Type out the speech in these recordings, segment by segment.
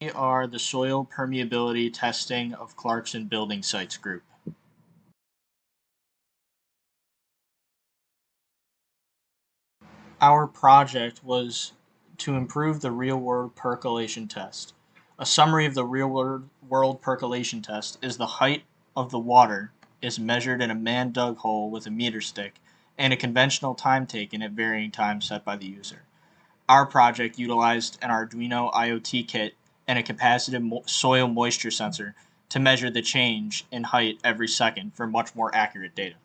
We are the Soil Permeability Testing of Clarkson Building Sites Group. Our project was to improve the real-world percolation test. A summary of the real-world percolation test is the height of the water is measured in a man-dug hole with a meter stick and a conventional time taken at varying times set by the user. Our project utilized an Arduino IoT kit and a capacitive soil moisture sensor to measure the change in height every second for much more accurate data.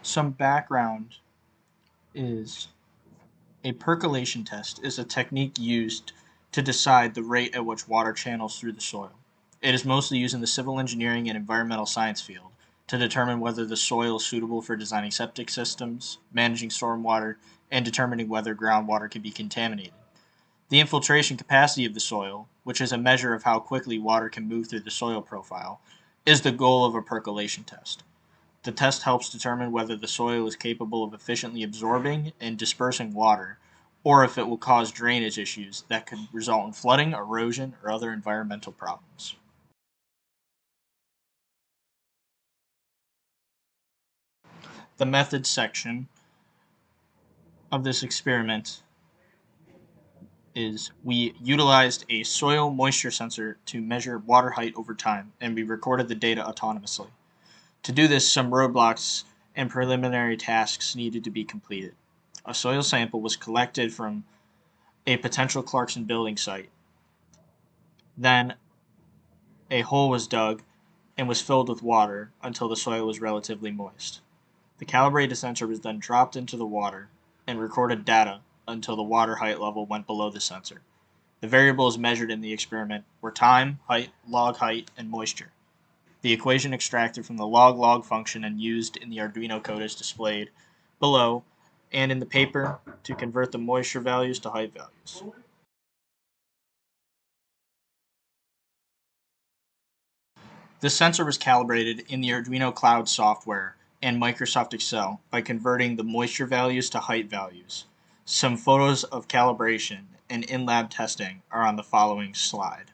Some background is a percolation test is a technique used to decide the rate at which water channels through the soil. It is mostly used in the civil engineering and environmental science field to determine whether the soil is suitable for designing septic systems, managing stormwater, and determining whether groundwater can be contaminated. The infiltration capacity of the soil, which is a measure of how quickly water can move through the soil profile, is the goal of a percolation test. The test helps determine whether the soil is capable of efficiently absorbing and dispersing water, or if it will cause drainage issues that could result in flooding, erosion, or other environmental problems. The methods section of this experiment is we utilized a soil moisture sensor to measure water height over time, and we recorded the data autonomously. To do this, some roadblocks and preliminary tasks needed to be completed. A soil sample was collected from a potential Clarkson building site. Then a hole was dug and was filled with water until the soil was relatively moist. The calibrated sensor was then dropped into the water and recorded data until the water height level went below the sensor. The variables measured in the experiment were time, height, log height, and moisture. The equation extracted from the log function and used in the Arduino code is displayed below and in the paper to convert the moisture values to height values. The sensor was calibrated in the Arduino Cloud software and Microsoft Excel by converting the moisture values to height values. Some photos of calibration and in-lab testing are on the following slide.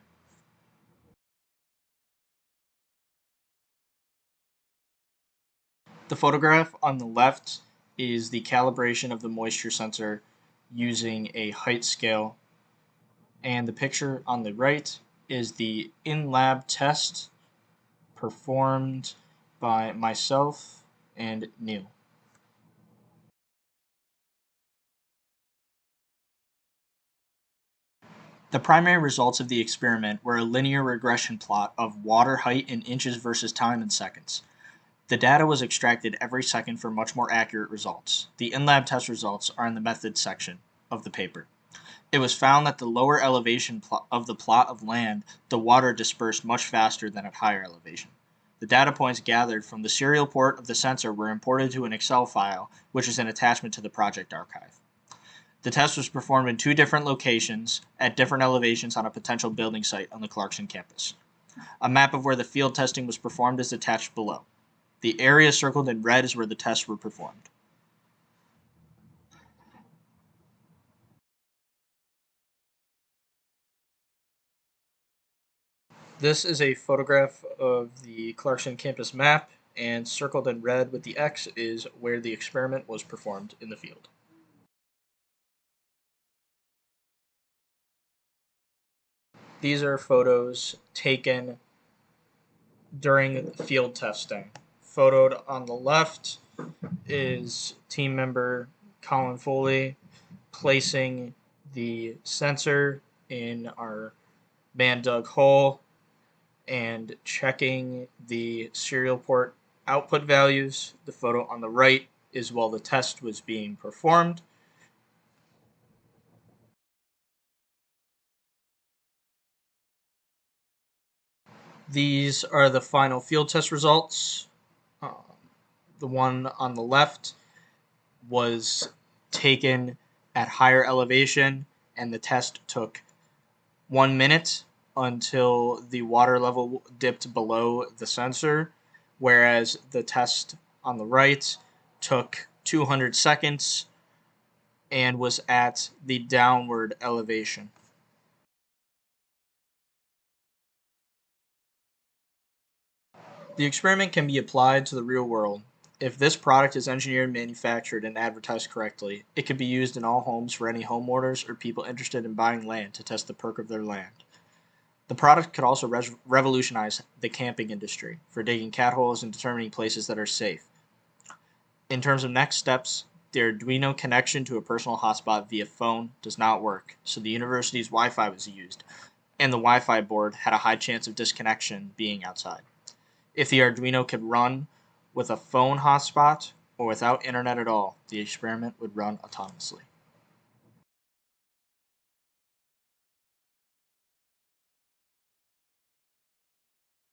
The photograph on the left is the calibration of the moisture sensor using a height scale, and the picture on the right is the in-lab test performed by myself and Neil. The primary results of the experiment were a linear regression plot of water height in inches versus time in seconds. The data was extracted every second for much more accurate results. The in-lab test results are in the methods section of the paper. It was found that the lower elevation of the plot of land, the water dispersed much faster than at higher elevation. The data points gathered from the serial port of the sensor were imported to an Excel file, which is an attachment to the project archive. The test was performed in 2 different locations at different elevations on a potential building site on the Clarkson campus. A map of where the field testing was performed is attached below. The area circled in red is where the tests were performed. This is a photograph of the Clarkson campus map, and circled in red with the X is where the experiment was performed in the field. These are photos taken during field testing. Photoed on the left is team member Colin Foley placing the sensor in our man dug hole and checking the serial port output values. The photo on the right is while the test was being performed. These are the final field test results. The one on the left was taken at higher elevation, and the test took 1 minute until the water level dipped below the sensor, whereas the test on the right took 200 seconds and was at the downward elevation. The experiment can be applied to the real world. If this product is engineered, manufactured, and advertised correctly, it could be used in all homes for any homeowners or people interested in buying land to test the perk of their land. The product could also revolutionize the camping industry for digging cat holes and determining places that are safe. In terms of next steps, the Arduino connection to a personal hotspot via phone does not work, so the university's Wi-Fi was used, and the Wi-Fi board had a high chance of disconnection being outside. If the Arduino could run with a phone hotspot or without internet at all, the experiment would run autonomously.